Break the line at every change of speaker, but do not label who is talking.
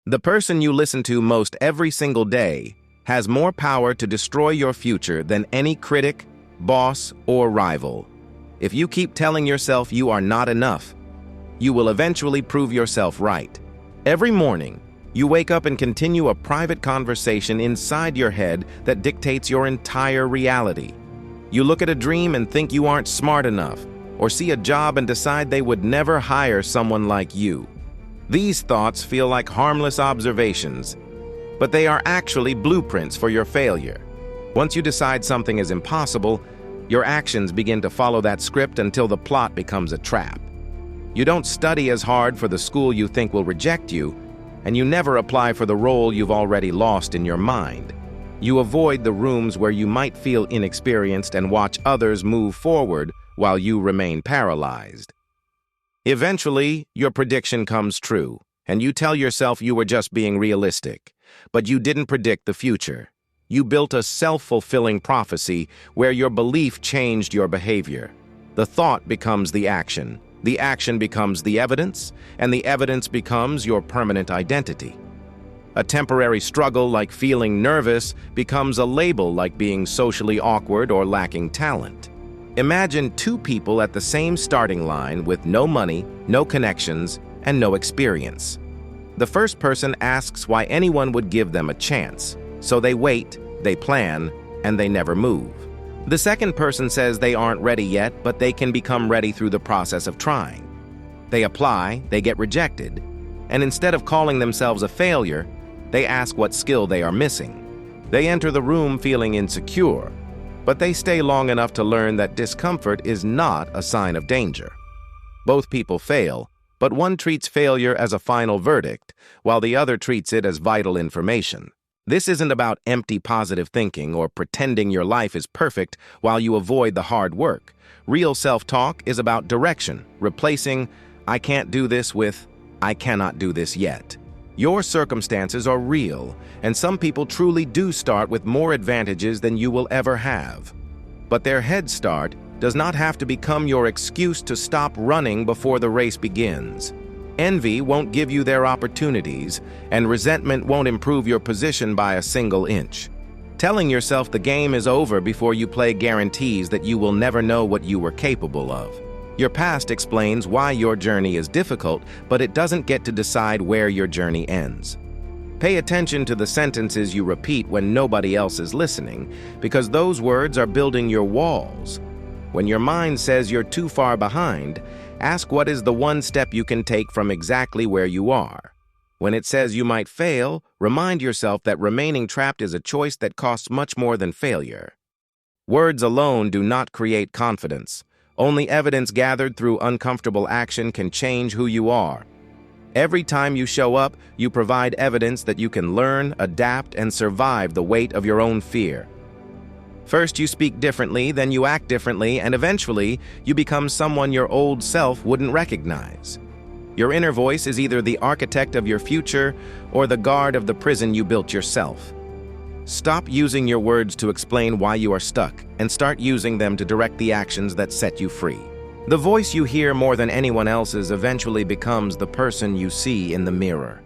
The person you listen to most every single day has more power to destroy your future than any critic, boss, or rival. If you keep telling yourself you are not enough, you will eventually prove yourself right. Every morning, you wake up and continue a private conversation inside your head that dictates your entire reality. You look at a dream and think you aren't smart enough, or see a job and decide they would never hire someone like you. These thoughts feel like harmless observations, but they are actually blueprints for your failure. Once you decide something is impossible, your actions begin to follow that script until the plot becomes a trap. You don't study as hard for the school you think will reject you, and you never apply for the role you've already lost in your mind. You avoid the rooms where you might feel inexperienced and watch others move forward while you remain paralyzed. Eventually, your prediction comes true, and you tell yourself you were just being realistic. But you didn't predict the future. You built a self-fulfilling prophecy where your belief changed your behavior. The thought becomes the action becomes the evidence, and the evidence becomes your permanent identity. A temporary struggle like feeling nervous becomes a label like being socially awkward or lacking talent. Imagine two people at the same starting line with no money, no connections, and no experience. The first person asks why anyone would give them a chance, so they wait, they plan, and they never move. The second person says they aren't ready yet, but they can become ready through the process of trying. They apply, they get rejected, and instead of calling themselves a failure, they ask what skill they are missing. They enter the room feeling insecure, but they stay long enough to learn that discomfort is not a sign of danger. Both people fail, but one treats failure as a final verdict, while the other treats it as vital information. This isn't about empty positive thinking or pretending your life is perfect while you avoid the hard work. Real self-talk is about direction, replacing "I can't do this" with "I cannot do this yet." Your circumstances are real, and some people truly do start with more advantages than you will ever have. But their head start does not have to become your excuse to stop running before the race begins. Envy won't give you their opportunities, and resentment won't improve your position by a single inch. Telling yourself the game is over before you play guarantees that you will never know what you were capable of. Your past explains why your journey is difficult, but it doesn't get to decide where your journey ends. Pay attention to the sentences you repeat when nobody else is listening, because those words are building your walls. When your mind says you're too far behind, ask what is the one step you can take from exactly where you are. When it says you might fail, remind yourself that remaining trapped is a choice that costs much more than failure. Words alone do not create confidence. Only evidence gathered through uncomfortable action can change who you are. Every time you show up, you provide evidence that you can learn, adapt, and survive the weight of your own fear. First, you speak differently, then you act differently, and eventually, you become someone your old self wouldn't recognize. Your inner voice is either the architect of your future or the guard of the prison you built yourself. Stop using your words to explain why you are stuck and start using them to direct the actions that set you free. The voice you hear more than anyone else's eventually becomes the person you see in the mirror.